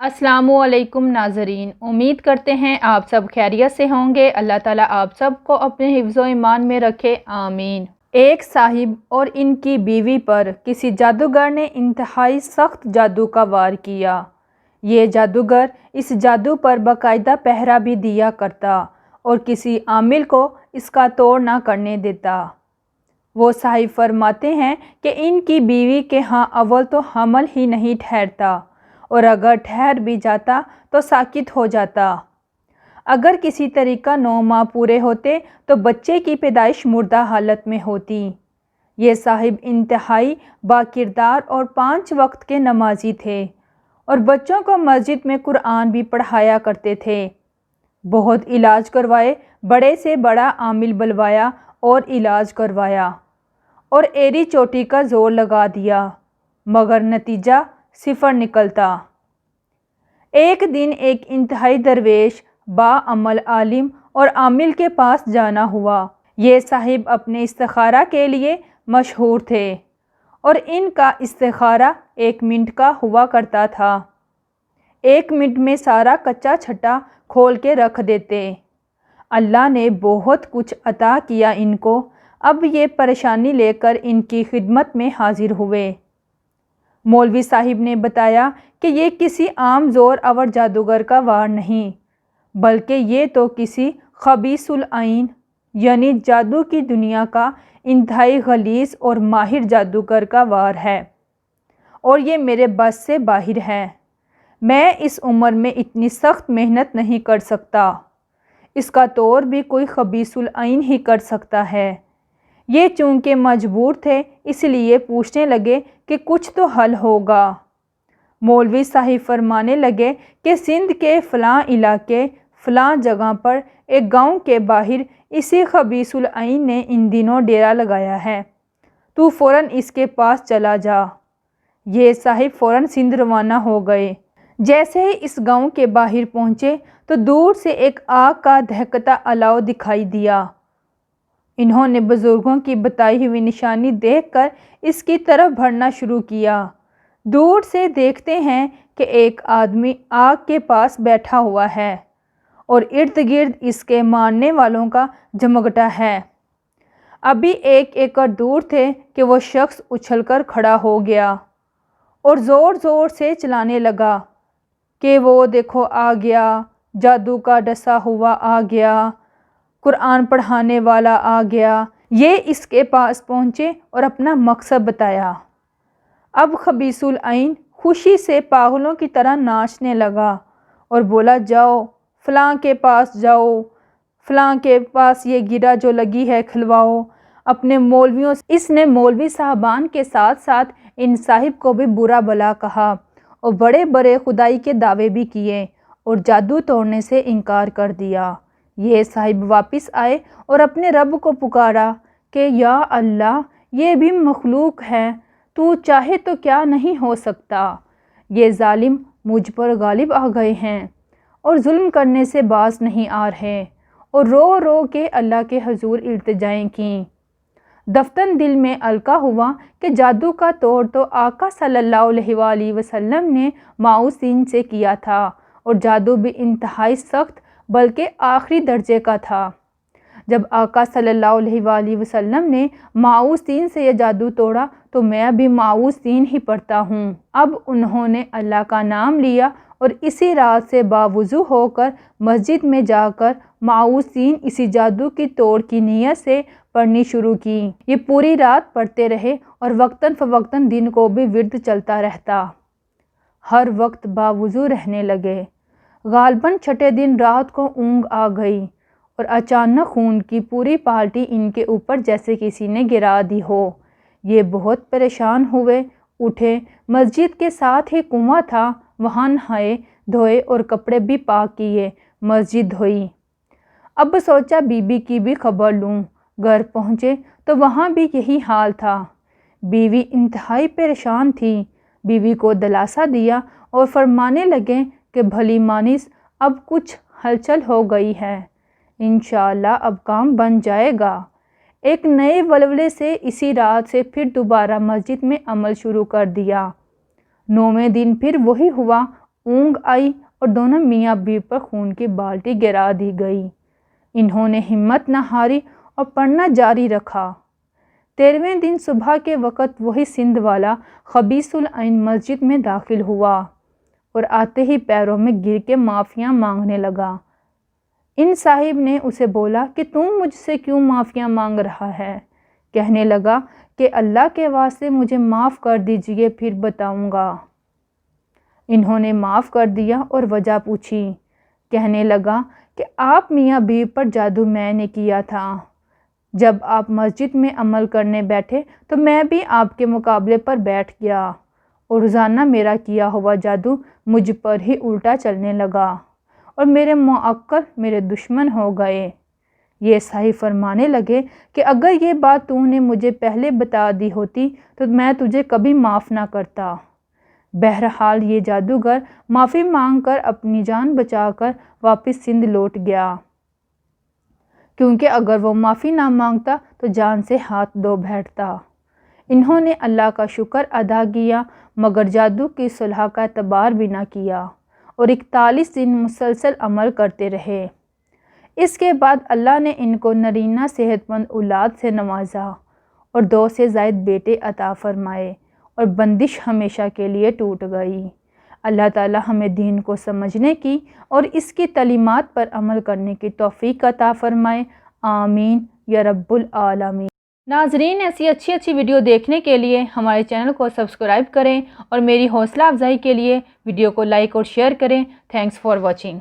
अस्सलामु अलैकुम नाज़रीन, उम्मीद करते हैं आप सब खैरियत से होंगे। अल्लाह ताला आप सब को अपने हिफ्ज़ ईमान में रखे, आमीन। एक साहिब और इनकी बीवी पर किसी जादूगर ने इंतहाई सख्त जादू का वार किया। ये जादूगर इस जादू पर बाकायदा पहरा भी दिया करता और किसी आमिल को इसका तोड़ ना करने देता। वो साहिब फरमाते हैं कि इनकी बीवी के हाँ अव्वल तो हमल ही नहीं ठहरता और अगर ठहर भी जाता तो साकित हो जाता। अगर किसी तरीका 9 माह पूरे होते तो बच्चे की पैदाइश मुर्दा हालत में होती। ये साहिब इंतहाई बाकिरदार और 5 वक्त के नमाजी थे और बच्चों को मस्जिद में कुरान भी पढ़ाया करते थे। बहुत इलाज करवाए, बड़े से बड़ा आमिल बुलवाया और इलाज करवाया और एड़ी चोटी का जोर लगा दिया, मगर नतीजा सिफर निकलता। एक दिन एक इंतहाई दरवेश बाअमल आलिम और आमिल के पास जाना हुआ। ये साहिब अपने इस्तिखारा के लिए मशहूर थे और इनका इस्तिखारा 1 मिनट का हुआ करता था। 1 मिनट में सारा कच्चा छट्टा खोल के रख देते। अल्लाह ने बहुत कुछ अता किया इनको। अब ये परेशानी लेकर इनकी खिदमत में हाजिर हुए। मौलवी साहिब ने बताया कि ये किसी आम ज़ोर आवर जादूगर का वार नहीं, बल्कि ये तो किसी खबीसुल आइन यानी जादू की दुनिया का इंतहाई गलीज़ और माहिर जादूगर का वार है और ये मेरे बस से बाहर है। मैं इस उम्र में इतनी सख्त मेहनत नहीं कर सकता। इसका तौर भी कोई खबीसुल आइन ही कर सकता है। ये चूँकि मजबूर थे इसलिए पूछने लगे कि कुछ तो हल होगा। मौलवी साहिब फरमाने लगे कि सिंध के फ़लाँ इलाके फ़लाँ जगह पर एक गांव के बाहर इसी खबीसुल आइन ने इन दिनों डेरा लगाया है। तू फ़ौरन इसके पास चला जा। ये साहिब फ़ौरन सिंध रवाना हो गए। जैसे ही इस गांव के बाहर पहुँचे तो दूर से एक आग का दहकता अलाव दिखाई दिया। इन्होंने बुज़ुर्गों की बताई हुई निशानी देखकर इसकी तरफ बढ़ना शुरू किया। दूर से देखते हैं कि एक आदमी आग के पास बैठा हुआ है और इर्द गिर्द इसके मारने वालों का जमघटा है। अभी 1 एकड़ दूर थे कि वो शख्स उछलकर खड़ा हो गया और ज़ोर ज़ोर से चलाने लगा कि वो देखो आ गया, जादू का डसा हुआ आ गया, कुरान पढ़ाने वाला आ गया। ये इसके पास पहुँचे और अपना मकसद बताया। अब खबीसुल आइन खुशी से पागलों की तरह नाचने लगा और बोला, जाओ फ़लाँ के पास जाओ, फ़लाँ के पास ये गिरा जो लगी है खिलवाओ अपने मौलवियों से। इसने मौलवी साहबान के साथ साथ इन साहिब को भी बुरा भला कहा और बड़े बड़े खुदाई के दावे भी किए और जादू तोड़ने से इनकार कर दिया। ये साहिब वापस आए और अपने रब को पुकारा कि या अल्लाह, ये भी मखलूक है, तू चाहे तो क्या नहीं हो सकता। ये जालिम मुझ पर गालिब आ गए हैं और जुल्म करने से बाज नहीं आ रहे और रो रो के अल्लाह के हजूर इल्तिजाएं की। दफ्तन दिल में अलका हुआ कि जादू का तोड़ तो आका सल्लल्लाहु अलैहि वसल्लम ने माऊसीन से किया था और जादू भी इंतहाई सख्त बल्कि आखिरी दर्जे का था। जब आका सल्लल्लाहु अलैहि वसल्लम ने माऊसीन से यह जादू तोड़ा तो मैं भी माऊसीन ही पढ़ता हूँ। अब उन्होंने अल्लाह का नाम लिया और इसी रात से बावुज़ू होकर मस्जिद में जाकर माऊसीन इसी जादू की तोड़ की नीयत से पढ़नी शुरू की। ये पूरी रात पढ़ते रहे और वक्तन फ़वक्तन दिन को भी विर्द चलता रहता। हर वक्त बावुज़ू रहने लगे। गालबन छठे दिन रात को ऊँग आ गई और अचानक खून की पूरी पार्टी इनके ऊपर जैसे किसी ने गिरा दी हो। ये बहुत परेशान हुए, उठे। मस्जिद के साथ ही कुआं था, वहाँ नहाए धोए और कपड़े भी पाक किए, मस्जिद धोई। अब सोचा बीबी की भी खबर लूँ। घर पहुँचे तो वहाँ भी यही हाल था। बीवी इंतहाई परेशान थी। बीवी को दिलासा दिया और फरमाने लगे कि भली मानिस, अब कुछ हलचल हो गई है, इंशाअल्लाह अब काम बन जाएगा। एक नए वलवले से इसी रात से फिर दोबारा मस्जिद में अमल शुरू कर दिया। 9वें दिन फिर वही हुआ اونگ آئی اور دونوں میاں بیوی پر خون کی بالٹی گرا دی گئی۔ انہوں نے ہمت نہ ہاری اور پڑھنا جاری رکھا۔ 13ویں دن صبح کے وقت وہی سندھ والا خبیث العین مسجد میں داخل ہوا اور آتے ہی پیروں میں گر کے معافیاں مانگنے لگا۔ ان صاحب نے اسے بولا کہ تم مجھ سے کیوں معافیاں مانگ رہا ہے؟ کہنے لگا کہ اللہ کے واسطے مجھے معاف کر دیجئے، پھر بتاؤں گا۔ انہوں نے معاف کر دیا اور وجہ پوچھی۔ کہنے لگا کہ آپ میاں بیوی پر جادو میں نے کیا تھا۔ جب آپ مسجد میں عمل کرنے بیٹھے تو میں بھی آپ کے مقابلے پر بیٹھ گیا اور روزانہ میرا کیا ہوا جادو مجھ پر ہی الٹا چلنے لگا اور میرے موکل میرے دشمن ہو گئے۔ یہ صاحب فرمانے لگے کہ اگر یہ بات تو نے مجھے پہلے بتا دی ہوتی تو میں تجھے کبھی معاف نہ کرتا۔ بہرحال یہ جادوگر معافی مانگ کر اپنی جان بچا کر واپس سندھ لوٹ گیا، کیونکہ اگر وہ معافی نہ مانگتا تو جان سے ہاتھ دھو بیٹھتا۔ انہوں نے اللہ کا شکر ادا کیا مگر جادو کی صلح کا اعتبار بھی نہ کیا اور 41 دن مسلسل عمل کرتے رہے۔ اس کے بعد اللہ نے ان کو نرینہ صحت مند اولاد سے نوازا اور 2 سے زائد بیٹے عطا فرمائے اور بندش ہمیشہ کے لیے ٹوٹ گئی۔ اللہ تعالی ہمیں دین کو سمجھنے کی اور اس کی تعلیمات پر عمل کرنے کی توفیق عطا فرمائے، آمین یا رب العالمین۔ ناظرین، ایسی اچھی ویڈیو دیکھنے کے لیے ہمارے چینل کو سبسکرائب کریں اور میری حوصلہ افزائی کے لیے ویڈیو کو لائک اور شیئر کریں۔ Thanks for watching.